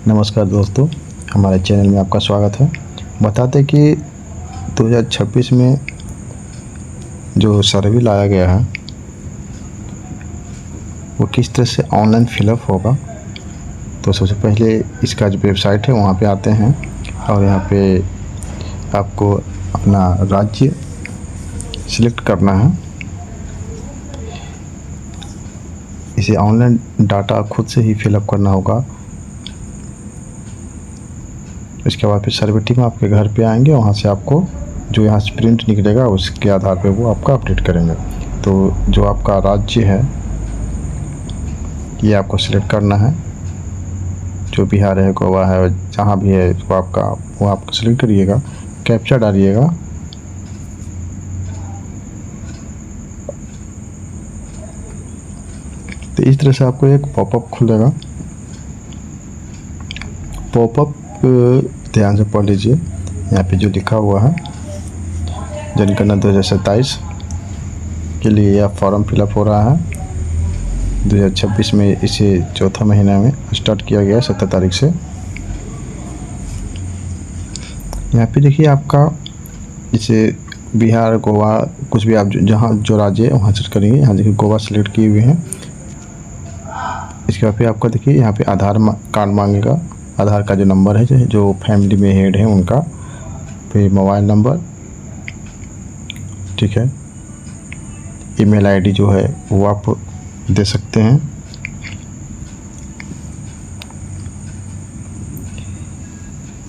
नमस्कार दोस्तों, हमारे चैनल में आपका स्वागत है। बताते कि 2026 में जो सर्वे लाया गया है वो किस तरह से ऑनलाइन फिलअप होगा। तो सबसे पहले इसका जो वेबसाइट है वहाँ पे आते हैं और यहाँ पे आपको अपना राज्य सिलेक्ट करना है। इसे ऑनलाइन डाटा खुद से ही फिलअप करना होगा। इसके बाद फिर सर्वे टीम आपके घर पे आएंगे, वहाँ से आपको जो यहाँ से प्रिंट निकलेगा उसके आधार पे वो आपका अपडेट करेंगे। तो जो आपका राज्य है ये आपको सिलेक्ट करना है, जो बिहार है, गोवा है, जहाँ भी है वो आपको सिलेक्ट करिएगा, कैप्चा डालिएगा। तो इस तरह से आपको एक पॉपअप खुलेगा। पॉपअप ध्यान से पढ़ लीजिए, यहाँ पे जो लिखा हुआ है जनगणना 2027 के लिए यह फॉर्म फिलअप हो रहा है। 2026 में इसे चौथा महीना में स्टार्ट किया गया 17 तारीख से। यहाँ पे देखिए आपका इसे बिहार, गोवा, कुछ भी आप जहाँ जो राज्य है वहाँ सेलेक्ट करेंगे। यहाँ देखिए गोवा सेलेक्ट किए हुए हैं। इसके बाद फिर आपका देखिए यहाँ पे आधार कार्ड मांगेगा, आधार का जो नंबर है जो फैमिली में हेड है उनका, फिर मोबाइल नंबर, ठीक है, ईमेल आईडी जो है वो आप दे सकते हैं।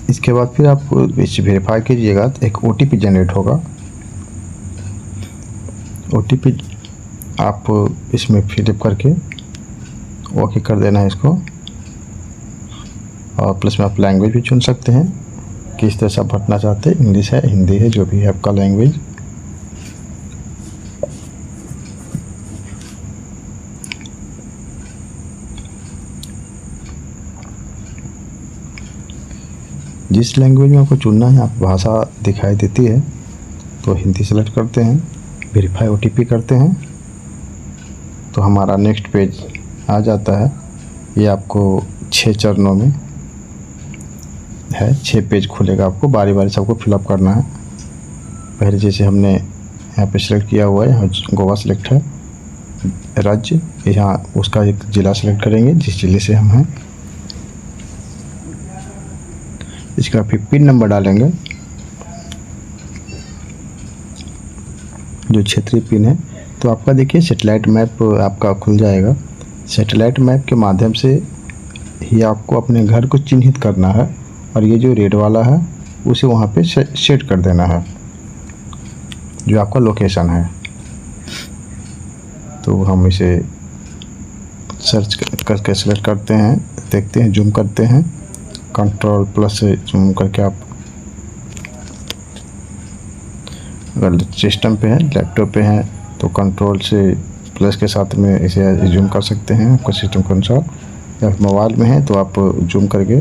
इसके बाद फिर आप इसे वेरीफाई कीजिएगा तो एक ओटीपी जनरेट होगा। ओटीपी आप इसमें फिलअप करके ओके कर देना है इसको। और प्लस में आप लैंग्वेज भी चुन सकते हैं, किस तरह से आप भरना चाहते हैं, इंग्लिश है, हिंदी है, जो भी है आपका लैंग्वेज। जिस लैंग्वेज में आपको चुनना है, आप भाषा दिखाई देती है तो हिंदी सेलेक्ट करते हैं, वेरीफाई ओटीपी करते हैं तो हमारा नेक्स्ट पेज आ जाता है। ये आपको 6 चरणों में है, 6 पेज खुलेगा, आपको बारी बारी सबको फिलअप करना है। पहले जैसे हमने यहाँ पे सिलेक्ट किया हुआ है, यहाँ गोवा सिलेक्ट है, राज्य, यहाँ उसका एक ज़िला सेलेक्ट करेंगे जिस ज़िले से हम हैं। इसका फिर पिन नंबर डालेंगे, जो क्षेत्रीय पिन है। तो आपका देखिए सैटेलाइट मैप आपका खुल जाएगा। सैटेलाइट मैप के माध्यम से ही आपको अपने घर को चिन्हित करना है और ये जो रेड वाला है उसे वहाँ पे सेट कर देना है, जो आपका लोकेशन है। तो हम इसे सर्च करके सेलेक्ट करते हैं, देखते हैं, जूम करते हैं, कंट्रोल प्लस से जूम करके आप अगर सिस्टम पे है, लैपटॉप पे है तो कंट्रोल से प्लस के साथ में इसे जूम कर सकते हैं आपका सिस्टम के अनुसार। या मोबाइल में है तो आप जूम करके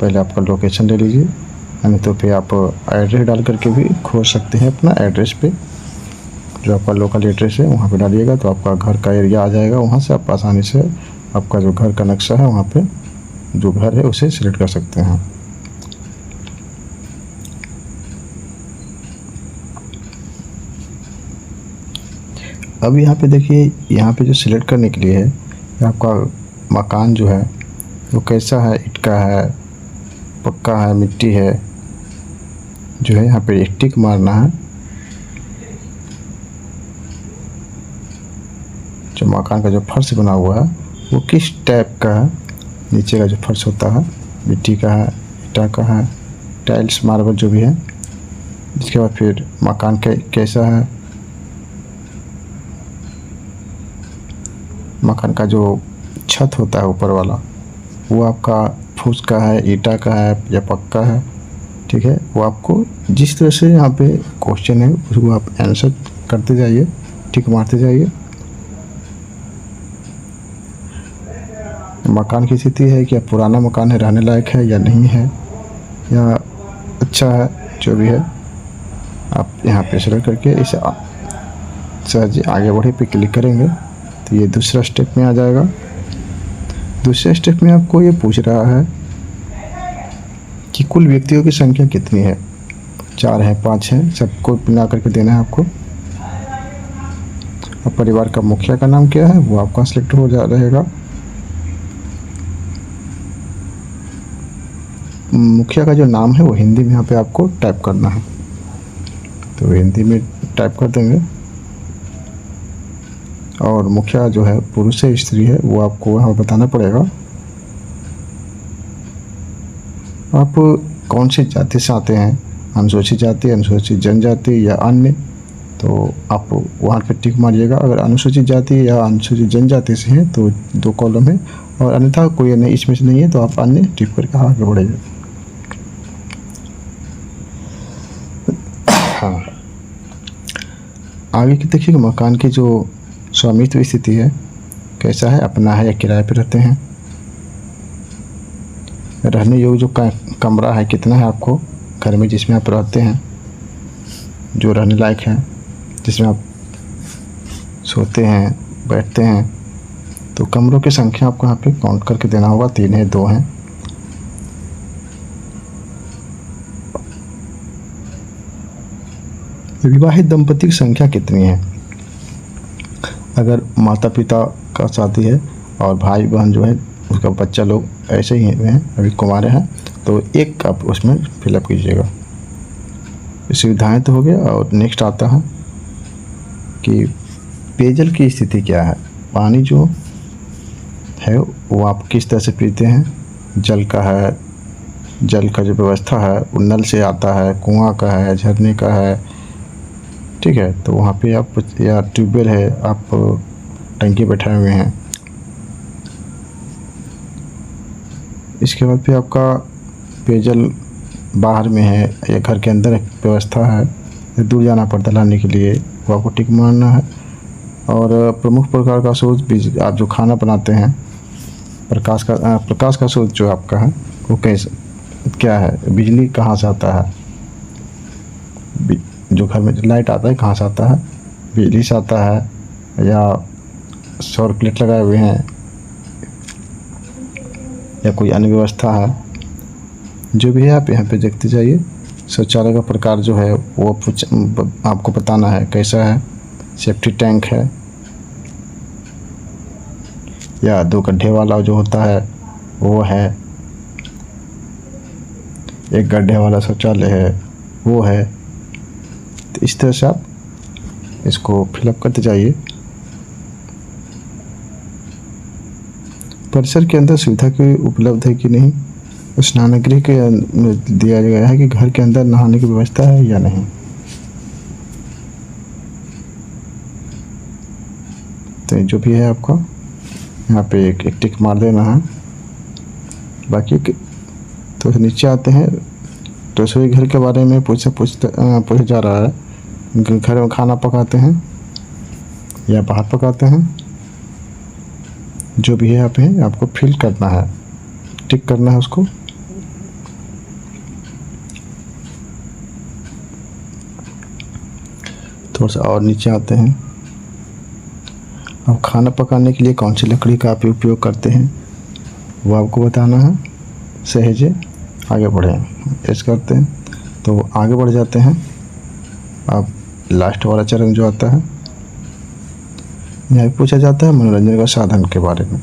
पहले आपका लोकेशन ले लीजिए, यानी तो फिर आप एड्रेस डाल करके भी खोज सकते हैं अपना एड्रेस पे, जो आपका लोकल एड्रेस है वहाँ पे डालिएगा तो आपका घर का एरिया आ जाएगा। वहाँ से आप आसानी से आपका जो घर का नक्शा है वहाँ पे जो घर है उसे सिलेक्ट कर सकते हैं। अब यहाँ पे देखिए, यहाँ पे जो सिलेक्ट करने के लिए है, आपका मकान जो है वो कैसा है, ईंट का है, पक्का है, मिट्टी है, जो है यहाँ पे टिक मारना है। जो मकान का जो फर्श बना हुआ है वो किस टाइप का है, नीचे का जो फर्श होता है मिट्टी का है, ईंटा का है, टाइल्स, मार्बल जो भी है। इसके बाद फिर मकान कैसा है, मकान का जो छत होता है ऊपर वाला वो आपका फूस का है, ईंटा का है या पक्का है, ठीक है। वो आपको जिस तरह से यहाँ पे क्वेश्चन है उसको आप आंसर करते जाइए, टिक मारते जाइए। मकान की स्थिति है, क्या पुराना मकान है, रहने लायक है या नहीं है, या अच्छा है, जो भी है आप यहाँ पे सेलेक्ट करके इसे सर आगे बढ़े पे क्लिक करेंगे तो ये दूसरा स्टेप में आ जाएगा। दूसरे स्टेप में आपको ये पूछ रहा है कि कुल व्यक्तियों की संख्या कितनी है। 4 है, 5 है, सबको मिला करके देना है आपको। अब परिवार का मुखिया का नाम क्या है वो आपका सिलेक्ट हो जा रहेगा। मुखिया का जो नाम है वो हिंदी में यहाँ पे आपको टाइप करना है, तो हिंदी में टाइप कर देंगे। और मुखिया जो है पुरुष है स्त्री है वो आपको यहाँ बताना पड़ेगा। आप कौन सी जाति से आते हैं, अनुसूचित जाति, अनुसूचित जनजाति या अन्य, तो आप वहाँ पे टिक मारिएगा। अगर अनुसूचित जाति या अनुसूचित जनजाति से हैं तो 2 कॉलम है, और अन्यथा कोई अन्य इसमें से नहीं है तो आप अन्य टिक करके आगे बढ़ेंगे। हाँ, आगे की देखिए मकान की जो स्वामित्व स्थिति है कैसा है, अपना है या किराए पे रहते हैं। रहने योग्य जो कमरा है कितना है आपको घर में जिसमें आप रहते हैं, जो रहने लायक है, जिसमें आप सोते हैं बैठते हैं। तो कमरों की संख्या आपको यहाँ पे काउंट करके देना होगा, 3 है 2 हैं। विवाहित दंपति की संख्या कितनी है। अगर माता पिता का शादी है और भाई बहन जो है उसका बच्चा लोग ऐसे ही हैं, अभी कुंवारे हैं, तो 1 आप उसमें फिलअप कीजिएगा। सुविधाएं तो हो गया। और नेक्स्ट आता है कि पेयजल की स्थिति क्या है, पानी जो है वो आप किस तरह से पीते हैं। जल का जो व्यवस्था है वो नल से आता है, कुआं का है, झरने का है, ठीक है, तो वहाँ पे आप या ट्यूबवेल है, आप टंकी बैठाए हुए हैं। इसके बाद फिर आपका पेयजल बाहर में है या घर के अंदर व्यवस्था है, दूर जाना पड़ता है लाने के लिए, वो आपको टिक मारना है। और प्रमुख प्रकार का स्रोत आप जो खाना बनाते हैं, प्रकाश का स्रोत जो आपका है वो क्या है, बिजली कहाँ से आता है, जो घर में लाइट आता है कहाँ से आता है, बिजली से आता है या सौर प्लेट लगाए हुए हैं या कोई अन्य व्यवस्था है, जो भी है आप यहाँ पे देखते जाइए। शौचालय का प्रकार जो है वो आपको बताना है कैसा है, सेफ्टी टैंक है या 2 गड्ढे वाला जो होता है वो है, 1 गड्ढे वाला शौचालय है वो है। तो इस तरह से आप इसको फिलअप करते जाइए। परिसर के अंदर सुविधा की उपलब्ध है कि नहीं, स्नानगृह के दिया गया है कि घर के अंदर नहाने की व्यवस्था है या नहीं। तो जो भी है आपका यहाँ पे एक टिक मार देना है। बाकी तो नीचे आते हैं तो रसोई घर के बारे में पूछा जा रहा है, घर में खाना पकाते हैं या बाहर पकाते हैं, जो भी है यहाँ पे आपको फिल करना है, टिक करना है उसको। थोड़ा सा और नीचे आते हैं। अब खाना पकाने के लिए कौन सी लकड़ी का आप उपयोग करते हैं वो आपको बताना है। सहेजे आगे बढ़ें ऐसे करते हैं तो आगे बढ़ जाते हैं। अब लास्ट वाला चरण जो आता है, यहाँ पूछा जाता है मनोरंजन का साधन के बारे में।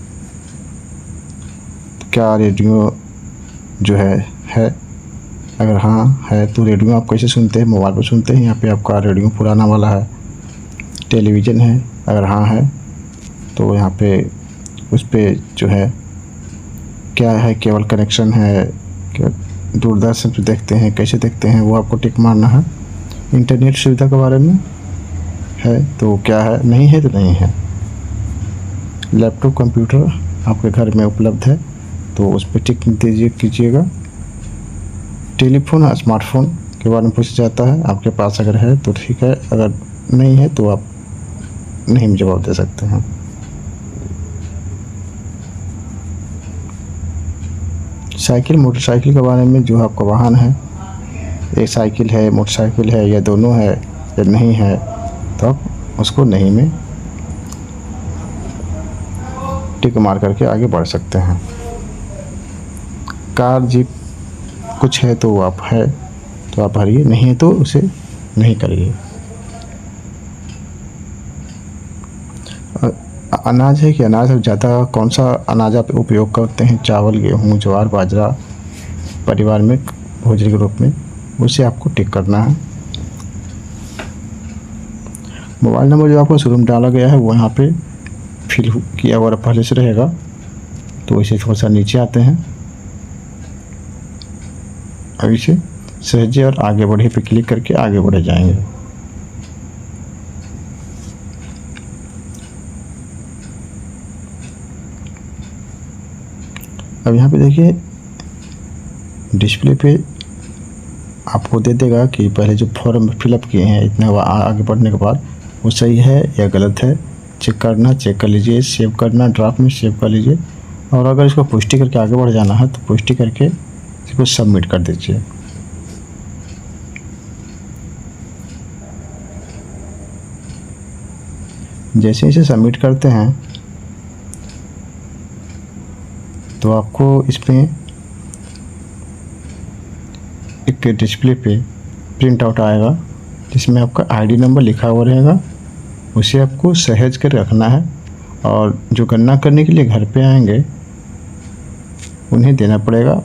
तो क्या रेडियो जो है अगर हाँ है तो रेडियो आप कैसे सुनते हैं, मोबाइल पर सुनते हैं, यहाँ पे आपका रेडियो पुराना वाला है। टेलीविज़न है, अगर हाँ है तो यहाँ पे उस पर जो है क्या है, केबल कनेक्शन है, दूरदर्शन पे देखते हैं, कैसे देखते हैं वो आपको टिक मारना है। इंटरनेट सुविधा के बारे में है तो क्या है, नहीं है तो नहीं है। लैपटॉप कंप्यूटर आपके घर में उपलब्ध है तो उस पर टिक कीजिएगा। टेलीफोन स्मार्टफोन के बारे में पूछा जाता है, आपके पास अगर है तो ठीक है, अगर नहीं है तो आप नहीं जवाब दे सकते हैं। साइकिल मोटरसाइकिल के बारे में, जो आपका वाहन है, एक साइकिल है, मोटरसाइकिल है या दोनों है या नहीं है, तो आप उसको नहीं में टिक मार करके आगे बढ़ सकते हैं। कार जीप कुछ है तो आप है तो आप भरिए, नहीं है तो उसे नहीं करिए। अनाज है कि अनाज ज़्यादा कौन सा अनाज आप उपयोग करते हैं, चावल, गेहूँ, ज्वार, बाजरा, परिवार में भोजन के रूप में, उसे आपको टिक करना है। मोबाइल नंबर जो आपको शुरू में डाला गया है वो यहाँ पे फिल किया हुआ पहले से रहेगा, तो इसे थोड़ा सा नीचे आते हैं। अब इसे सहजे और आगे बढ़े पे क्लिक करके आगे बढ़े जाएंगे। अब यहाँ पे देखिए डिस्प्ले पे आपको दे देगा कि पहले जो फॉर्म फिलअप किए हैं इतना आगे बढ़ने के बाद वो सही है या गलत है, चेक करना, चेक कर लीजिए, सेव करना, ड्राफ्ट में सेव कर लीजिए। और अगर इसको पुष्टि करके आगे बढ़ जाना है तो पुष्टि करके इसको सबमिट कर दीजिए। जैसे इसे सबमिट करते हैं तो आपको इसमें एक डिस्प्ले पे प्रिंट आउट आएगा जिसमें आपका आईडी नंबर लिखा हुआ रहेगा, उसे आपको सहेज कर रखना है। और जो गणना करने के लिए घर पे आएंगे उन्हें देना पड़ेगा